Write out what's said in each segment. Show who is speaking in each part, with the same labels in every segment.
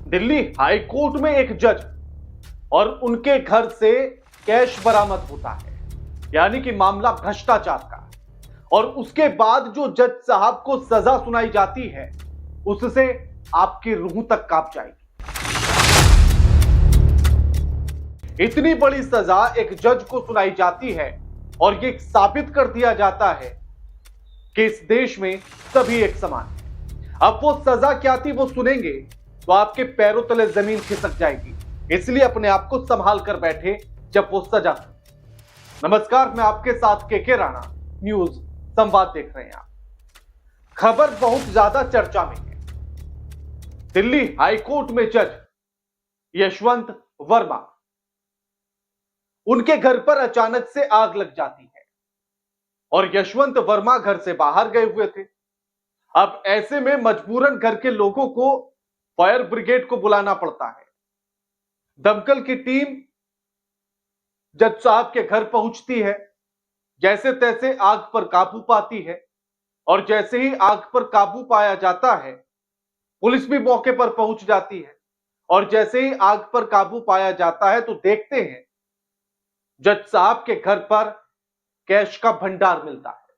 Speaker 1: Delhi high court में एक जज और उनके घर से कैश बरामद होता है, यानी कि मामला भ्रष्टाचार का। और उसके बाद जो जज साहब को सजा सुनाई जाती है, उससे आपकी रूह तक कांप जाएगी। इतनी बड़ी सजा एक जज को सुनाई जाती है और यह साबित कर दिया जाता है कि इस देश में सभी एक समान है। अब वो सजा क्या थी वो सुनेंगे तो आपके पैरों तले जमीन खिसक जाएगी, इसलिए अपने आप को संभाल कर बैठे जब वो सजा सुने। नमस्कार, मैं आपके साथ के राणा, न्यूज संवाद देख रहे हैं आप। खबर बहुत ज्यादा चर्चा में है। दिल्ली हाईकोर्ट में जज यशवंत वर्मा, उनके घर पर अचानक से आग लग जाती है और यशवंत वर्मा घर से बाहर गए हुए थे। अब ऐसे में मजबूरन घर के लोगों को फायर ब्रिगेड को बुलाना पड़ता है। दमकल की टीम जज साहब के घर पहुंचती है, जैसे तैसे आग पर काबू पाती है और जैसे ही आग पर काबू पाया जाता है, पुलिस भी मौके पर पहुंच जाती है। और जैसे ही आग पर काबू पाया जाता है तो देखते हैं जज साहब के घर पर कैश का भंडार मिलता है।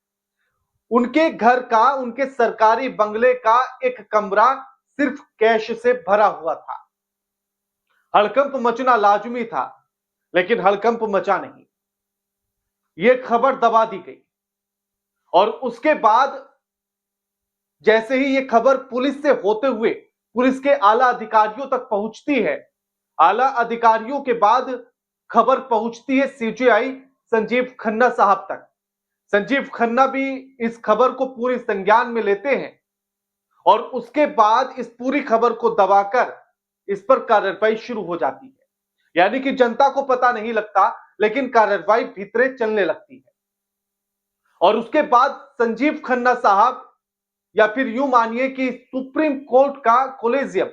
Speaker 1: उनके घर का, उनके सरकारी बंगले का एक कमरा सिर्फ कैश से भरा हुआ था। हड़कंप मचना लाजमी था, लेकिन हड़कंप मचा नहीं। यह खबर दबा दी गई और उसके बाद जैसे ही यह खबर पुलिस से होते हुए पुलिस के आला अधिकारियों तक पहुंचती है, आला अधिकारियों के बाद खबर पहुंचती है सीजेआई संजीव खन्ना साहब तक। संजीव खन्ना भी इस खबर को पूरी संज्ञान में लेते हैं और उसके बाद इस पूरी खबर को दबाकर इस पर कार्रवाई शुरू हो जाती है। यानी कि जनता को पता नहीं लगता, लेकिन कार्रवाई भीतरे चलने लगती है। और उसके बाद संजीव खन्ना साहब, या फिर यूं मानिए कि सुप्रीम कोर्ट का कोलेजियम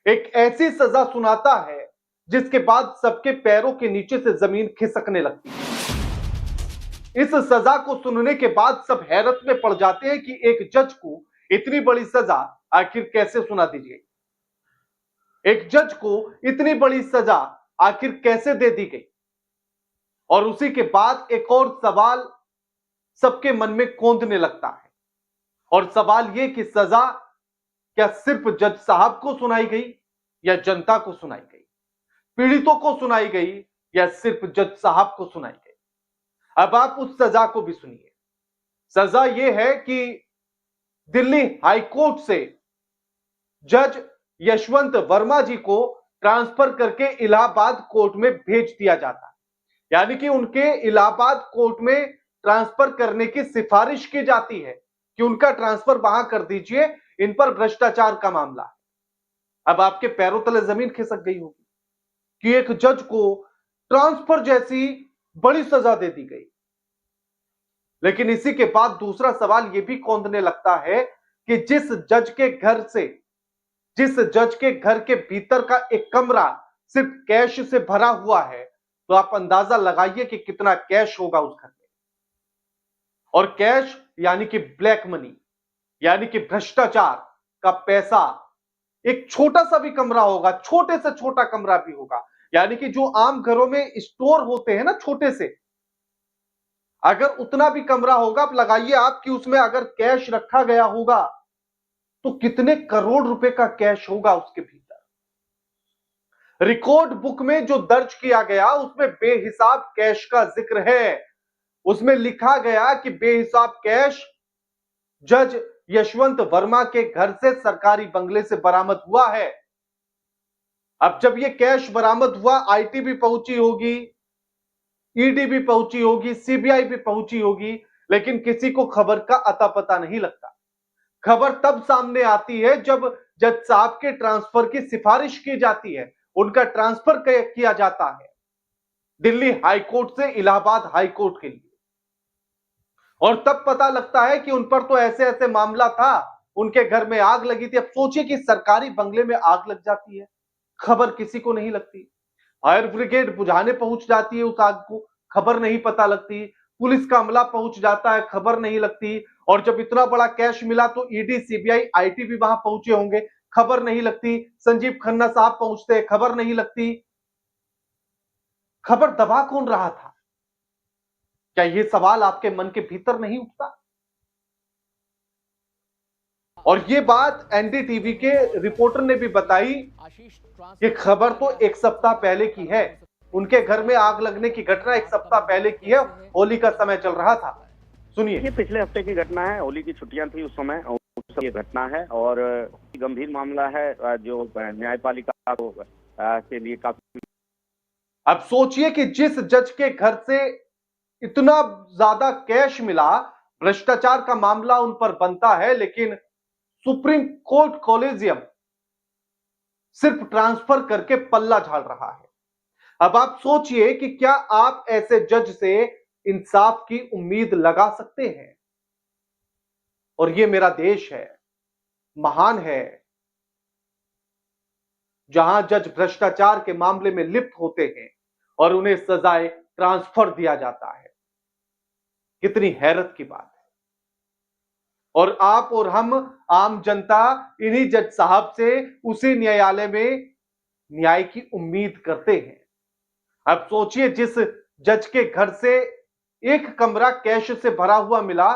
Speaker 1: एक ऐसी सजा सुनाता है जिसके बाद सबके पैरों के नीचे से जमीन खिसकने लगती है। इस सजा को सुनने के बाद सब हैरत में पड़ जाते हैं कि एक जज को इतनी बड़ी सजा आखिर कैसे सुना दी गई, एक जज को इतनी बड़ी सजा आखिर कैसे दे दी गई। और उसी के बाद एक और सवाल सबके मन में कौंधने लगता है, और सवाल यह कि सजा क्या सिर्फ जज साहब को सुनाई गई या जनता को सुनाई गई, पीड़ितों को सुनाई गई या सिर्फ जज साहब को सुनाई गई। अब आप उस सजा को भी सुनिए। सजा यह है कि दिल्ली हाईकोर्ट से जज यशवंत वर्मा जी को ट्रांसफर करके इलाहाबाद कोर्ट में भेज दिया जाता है। यानी कि उनके इलाहाबाद कोर्ट में ट्रांसफर करने की सिफारिश की जाती है कि उनका ट्रांसफर वहां कर दीजिए, इन पर भ्रष्टाचार का मामला है। अब आपके पैरों तले जमीन खिसक गई होगी कि एक जज को ट्रांसफर जैसी बड़ी सजा दे दी गई। लेकिन इसी के बाद दूसरा सवाल यह भी कौंधने लगता है कि जिस जज के घर के भीतर का एक कमरा सिर्फ कैश से भरा हुआ है, तो आप अंदाजा लगाइए कि कितना कैश होगा उस घर में। और कैश यानी कि ब्लैक मनी, यानी कि भ्रष्टाचार का पैसा। एक छोटा सा भी कमरा होगा, छोटे से छोटा कमरा भी होगा, यानी कि जो आम घरों में स्टोर होते हैं ना छोटे से, अगर उतना भी कमरा होगा, आप लगाइए आप कि उसमें अगर कैश रखा गया होगा तो कितने करोड़ रुपए का कैश होगा उसके भीतर। रिकॉर्ड बुक में जो दर्ज किया गया उसमें बेहिसाब कैश का जिक्र है। उसमें लिखा गया कि बेहिसाब कैश जज यशवंत वर्मा के घर से सरकारी बंगले से बरामद हुआ है। अब जब यह कैश बरामद हुआ, आईटी भी पहुंची होगी, ईडी भी पहुंची होगी, सीबीआई भी पहुंची होगी, लेकिन किसी को खबर का अता पता नहीं लगता। खबर तब सामने आती है जब जज साहब के ट्रांसफर की सिफारिश की जाती है, उनका ट्रांसफर किया जाता है दिल्ली हाईकोर्ट से इलाहाबाद हाईकोर्ट के लिए। और तब पता लगता है कि उन पर तो ऐसे ऐसे मामला था, उनके घर में आग लगी थी। अब सोचिए कि सरकारी बंगले में आग लग जाती है, खबर किसी को नहीं लगती। फायर ब्रिगेड बुझाने पहुंच जाती है उस आग को, खबर नहीं पता लगती। पुलिस का अमला पहुंच जाता है, खबर नहीं लगती। और जब इतना बड़ा कैश मिला तो ईडी, सीबीआई, आईटी भी वहां पहुंचे होंगे, खबर नहीं लगती, संजीव खन्ना साहब पहुंचते, खबर नहीं लगती। खबर दबा कौन रहा था? क्या यह सवाल आपके मन के भीतर नहीं उठता? और यह बात एनडीटीवी के रिपोर्टर ने भी बताई कि खबर तो एक सप्ताह पहले की है। उनके घर में आग लगने की घटना एक सप्ताह पहले की है, होली का समय चल रहा था। सुनिए।
Speaker 2: ये पिछले हफ्ते की घटना है, होली की छुट्टियां थी उस समय, ये घटना है और गंभीर मामला है जो न्यायपालिका के लिए काफी।
Speaker 1: अब सोचिए कि जिस जज के घर से इतना ज्यादा कैश मिला, भ्रष्टाचार का मामला उन पर बनता है, लेकिन सुप्रीम कोर्ट कॉलेजियम सिर्फ ट्रांसफर करके पल्ला झाड़ रहा है। अब आप सोचिए कि क्या आप ऐसे जज से इंसाफ की उम्मीद लगा सकते हैं? और ये मेरा देश है, महान है, जहां जज भ्रष्टाचार के मामले में लिप्त होते हैं और उन्हें सजाए ट्रांसफर दिया जाता है। कितनी हैरत की बात है। और आप और हम आम जनता इन्हीं जज साहब से उसी न्यायालय में न्याय की उम्मीद करते हैं। अब सोचिए, जिस जज के घर से एक कमरा कैश से भरा हुआ मिला,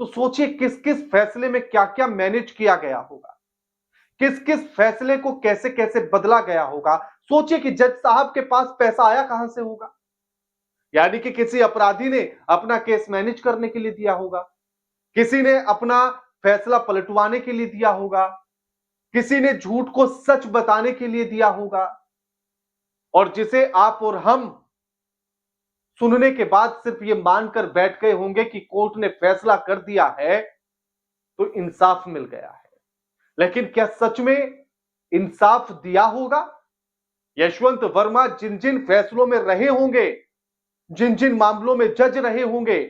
Speaker 1: तो सोचिए किस किस फैसले में क्या क्या मैनेज किया गया होगा, किस किस फैसले को कैसे कैसे बदला गया होगा। सोचिए कि जज साहब के पास पैसा आया कहां से होगा। यानी कि किसी अपराधी ने अपना केस मैनेज करने के लिए दिया होगा, किसी ने अपना फैसला पलटवाने के लिए दिया होगा, किसी ने झूठ को सच बताने के लिए दिया होगा, और जिसे आप और हम सुनने के बाद सिर्फ ये मानकर बैठ गए होंगे कि कोर्ट ने फैसला कर दिया है तो इंसाफ मिल गया है। लेकिन क्या सच में इंसाफ दिया होगा? यशवंत वर्मा जिन जिन फैसलों में रहे होंगे, जिन जिन मामलों में जज रहे होंगे,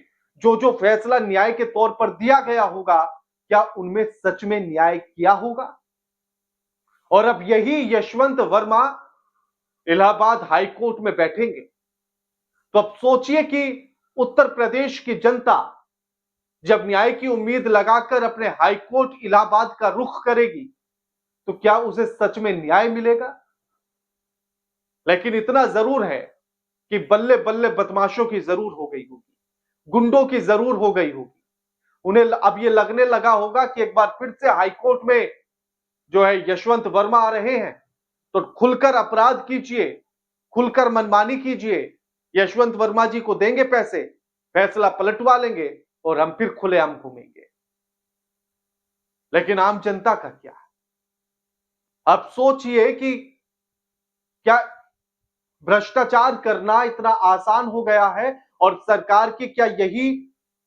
Speaker 1: जो जो फैसला न्याय के तौर पर दिया गया होगा, क्या उनमें सच में न्याय किया होगा? और अब यही यशवंत वर्मा इलाहाबाद हाई कोर्ट में बैठेंगे, तो अब सोचिए कि उत्तर प्रदेश की जनता जब न्याय की उम्मीद लगाकर अपने हाई कोर्ट इलाहाबाद का रुख करेगी, तो क्या उसे सच में न्याय मिलेगा? लेकिन इतना जरूर है कि बल्ले बल्ले बदमाशों की जरूर हो गई होगी, गुंडों की जरूर हो गई होगी। उन्हें अब यह लगने लगा होगा कि एक बार फिर से हाई कोर्ट में जो है यशवंत वर्मा आ रहे हैं, तो खुलकर अपराध कीजिए, खुलकर मनमानी कीजिए, यशवंत वर्मा जी को देंगे पैसे, फैसला पलटवा लेंगे और हम फिर खुलेआम घूमेंगे। लेकिन आम जनता का क्या? अब सोचिए कि क्या भ्रष्टाचार करना इतना आसान हो गया है, और सरकार की क्या यही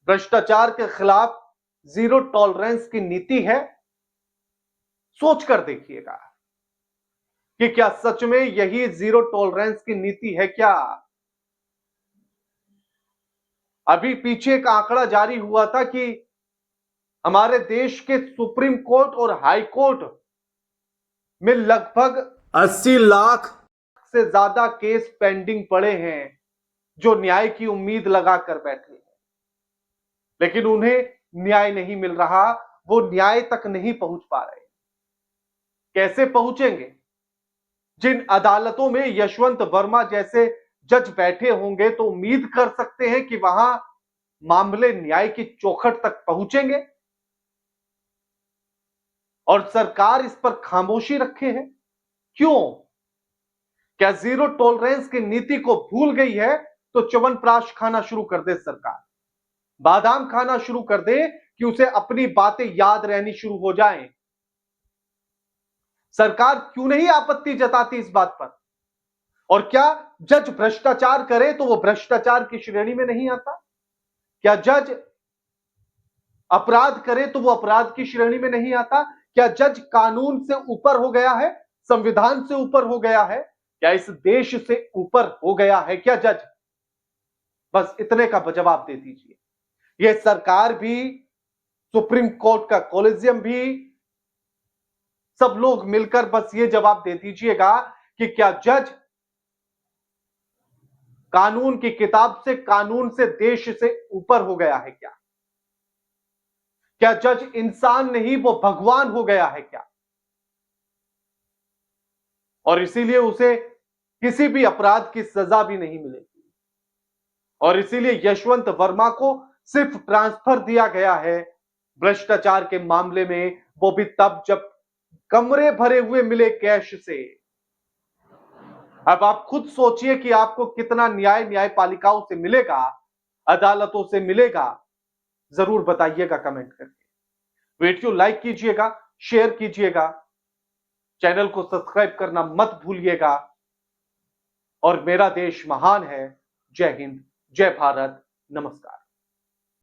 Speaker 1: भ्रष्टाचार के खिलाफ जीरो टॉलरेंस की नीति है? सोच कर देखिएगा कि क्या सच में यही जीरो टॉलरेंस की नीति है क्या? अभी पीछे एक आंकड़ा जारी हुआ था कि हमारे देश के सुप्रीम कोर्ट और हाई कोर्ट में लगभग 80 लाख से ज्यादा केस पेंडिंग पड़े हैं, जो न्याय की उम्मीद लगाकर बैठे हैं, लेकिन उन्हें न्याय नहीं मिल रहा, वो न्याय तक नहीं पहुंच पा रहे। कैसे पहुंचेंगे? जिन अदालतों में यशवंत वर्मा जैसे जज बैठे होंगे, तो उम्मीद कर सकते हैं कि वहां मामले न्याय की चौखट तक पहुंचेंगे, और सरकार इस पर खामोशी रखे है। क्यों? क्या जीरो टॉलरेंस की नीति को भूल गई है? तो च्यवनप्राश खाना शुरू कर दे सरकार, बादाम खाना शुरू कर दे कि उसे अपनी बातें याद रहनी शुरू हो जाएं। सरकार क्यों नहीं आपत्ति जताती इस बात पर? और क्या जज भ्रष्टाचार करे तो वो भ्रष्टाचार की श्रेणी में नहीं आता? क्या जज अपराध करे तो वो अपराध की श्रेणी में नहीं आता? क्या जज कानून से ऊपर हो गया है, संविधान से ऊपर हो गया है? क्या इस देश से ऊपर हो गया है क्या जज? बस इतने का जवाब दे दीजिए। यह सरकार भी, सुप्रीम कोर्ट का कॉलेजियम भी, सब लोग मिलकर बस ये जवाब दे दीजिएगा कि क्या जज कानून की किताब से, कानून से, देश से ऊपर हो गया है क्या? क्या जज इंसान नहीं वो भगवान हो गया है क्या? और इसीलिए उसे किसी भी अपराध की सजा भी नहीं मिलेगी। और इसीलिए यशवंत वर्मा को सिर्फ ट्रांसफर दिया गया है भ्रष्टाचार के मामले में, वो भी तब जब कमरे भरे हुए मिले कैश से। अब आप खुद सोचिए कि आपको कितना न्याय न्यायपालिकाओं से मिलेगा, अदालतों से मिलेगा। जरूर बताइएगा कमेंट करके। वीडियो लाइक कीजिएगा, शेयर कीजिएगा, चैनल को सब्सक्राइब करना मत भूलिएगा। और मेरा देश महान है। जय हिंद, जय भारत, नमस्कार।